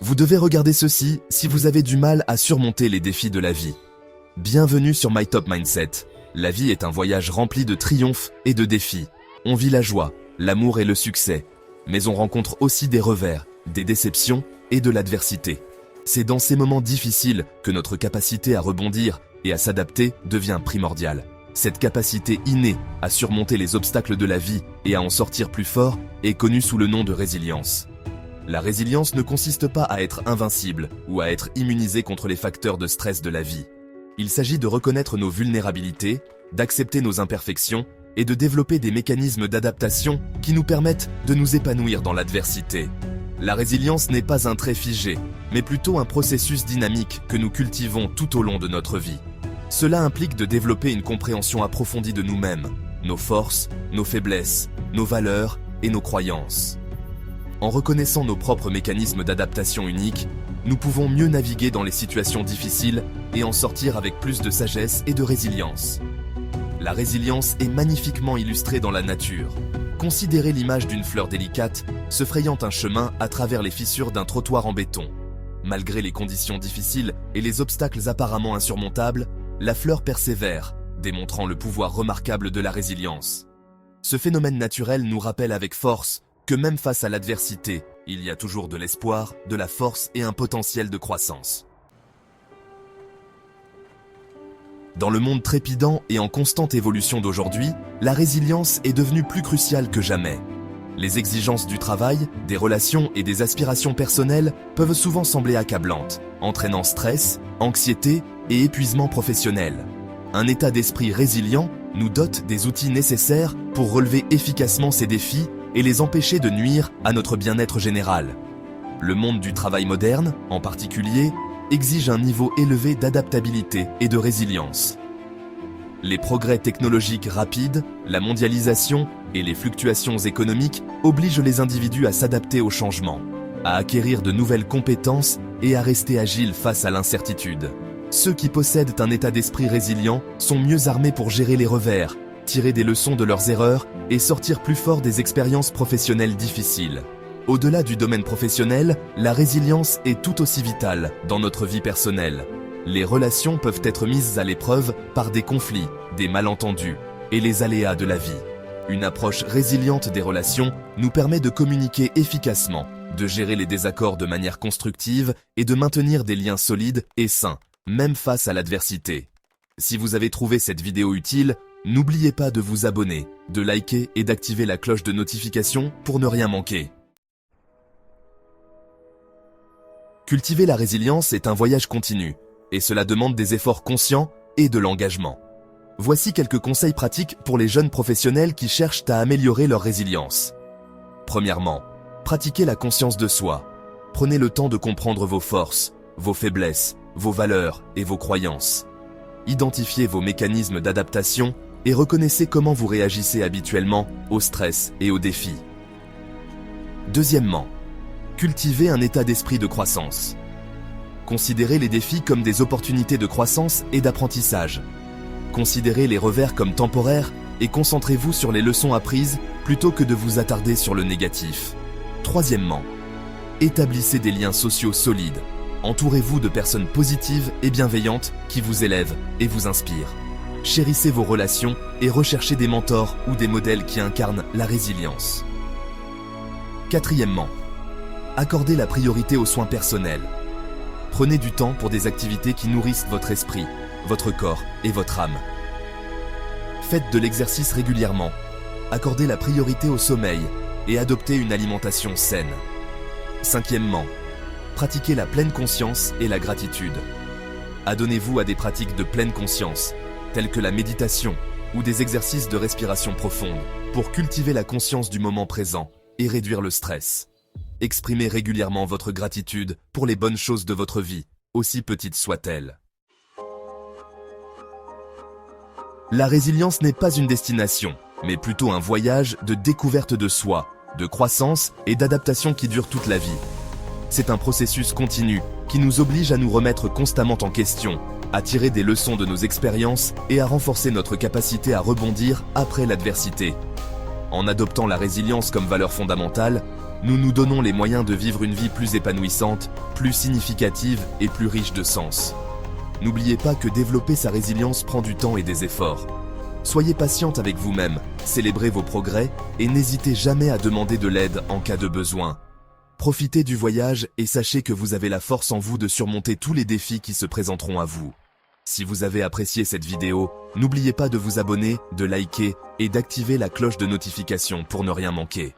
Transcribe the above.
Vous devez regarder ceci si vous avez du mal à surmonter les défis de la vie. Bienvenue sur My Top Mindset. La vie est un voyage rempli de triomphes et de défis. On vit la joie, l'amour et le succès. Mais on rencontre aussi des revers, des déceptions et de l'adversité. C'est dans ces moments difficiles que notre capacité à rebondir et à s'adapter devient primordiale. Cette capacité innée à surmonter les obstacles de la vie et à en sortir plus fort est connue sous le nom de résilience. La résilience ne consiste pas à être invincible ou à être immunisé contre les facteurs de stress de la vie. Il s'agit de reconnaître nos vulnérabilités, d'accepter nos imperfections et de développer des mécanismes d'adaptation qui nous permettent de nous épanouir dans l'adversité. La résilience n'est pas un trait figé, mais plutôt un processus dynamique que nous cultivons tout au long de notre vie. Cela implique de développer une compréhension approfondie de nous-mêmes, nos forces, nos faiblesses, nos valeurs et nos croyances. En reconnaissant nos propres mécanismes d'adaptation uniques, nous pouvons mieux naviguer dans les situations difficiles et en sortir avec plus de sagesse et de résilience. La résilience est magnifiquement illustrée dans la nature. Considérez l'image d'une fleur délicate se frayant un chemin à travers les fissures d'un trottoir en béton. Malgré les conditions difficiles et les obstacles apparemment insurmontables, la fleur persévère, démontrant le pouvoir remarquable de la résilience. Ce phénomène naturel nous rappelle avec force que même face à l'adversité, il y a toujours de l'espoir, de la force et un potentiel de croissance. Dans le monde trépidant et en constante évolution d'aujourd'hui, la résilience est devenue plus cruciale que jamais. Les exigences du travail, des relations et des aspirations personnelles peuvent souvent sembler accablantes, entraînant stress, anxiété et épuisement professionnel. Un état d'esprit résilient nous dote des outils nécessaires pour relever efficacement ces défis et les empêcher de nuire à notre bien-être général. Le monde du travail moderne, en particulier, exige un niveau élevé d'adaptabilité et de résilience. Les progrès technologiques rapides, la mondialisation et les fluctuations économiques obligent les individus à s'adapter aux changements, à acquérir de nouvelles compétences et à rester agiles face à l'incertitude. Ceux qui possèdent un état d'esprit résilient sont mieux armés pour gérer les revers, tirer des leçons de leurs erreurs et sortir plus forts des expériences professionnelles difficiles. Au-delà du domaine professionnel, la résilience est tout aussi vitale dans notre vie personnelle. Les relations peuvent être mises à l'épreuve par des conflits, des malentendus et les aléas de la vie. Une approche résiliente des relations nous permet de communiquer efficacement, de gérer les désaccords de manière constructive et de maintenir des liens solides et sains, même face à l'adversité. Si vous avez trouvé cette vidéo utile, n'oubliez pas de vous abonner, de liker et d'activer la cloche de notification pour ne rien manquer. Cultiver la résilience est un voyage continu, et cela demande des efforts conscients et de l'engagement. Voici quelques conseils pratiques pour les jeunes professionnels qui cherchent à améliorer leur résilience. Premièrement, pratiquez la conscience de soi. Prenez le temps de comprendre vos forces, vos faiblesses, vos valeurs et vos croyances. Identifiez vos mécanismes d'adaptation et reconnaissez comment vous réagissez habituellement au stress et aux défis. Deuxièmement, cultivez un état d'esprit de croissance. Considérez les défis comme des opportunités de croissance et d'apprentissage. Considérez les revers comme temporaires et concentrez-vous sur les leçons apprises plutôt que de vous attarder sur le négatif. Troisièmement, établissez des liens sociaux solides. Entourez-vous de personnes positives et bienveillantes qui vous élèvent et vous inspirent. Chérissez vos relations et recherchez des mentors ou des modèles qui incarnent la résilience. Quatrièmement, accordez la priorité aux soins personnels. Prenez du temps pour des activités qui nourrissent votre esprit, votre corps et votre âme. Faites de l'exercice régulièrement. Accordez la priorité au sommeil et adoptez une alimentation saine. Cinquièmement, pratiquez la pleine conscience et la gratitude. Adonnez-vous à des pratiques de pleine conscience, telles que la méditation ou des exercices de respiration profonde, pour cultiver la conscience du moment présent et réduire le stress. Exprimez régulièrement votre gratitude pour les bonnes choses de votre vie, aussi petites soient-elles. La résilience n'est pas une destination, mais plutôt un voyage de découverte de soi, de croissance et d'adaptation qui dure toute la vie. C'est un processus continu qui nous oblige à nous remettre constamment en question, à tirer des leçons de nos expériences et à renforcer notre capacité à rebondir après l'adversité. En adoptant la résilience comme valeur fondamentale, Nous nous donnons les moyens de vivre une vie plus épanouissante, plus significative et plus riche de sens. N'oubliez pas que développer sa résilience prend du temps et des efforts. Soyez patiente avec vous-même, célébrez vos progrès et n'hésitez jamais à demander de l'aide en cas de besoin. Profitez du voyage et sachez que vous avez la force en vous de surmonter tous les défis qui se présenteront à vous. Si vous avez apprécié cette vidéo, n'oubliez pas de vous abonner, de liker et d'activer la cloche de notification pour ne rien manquer.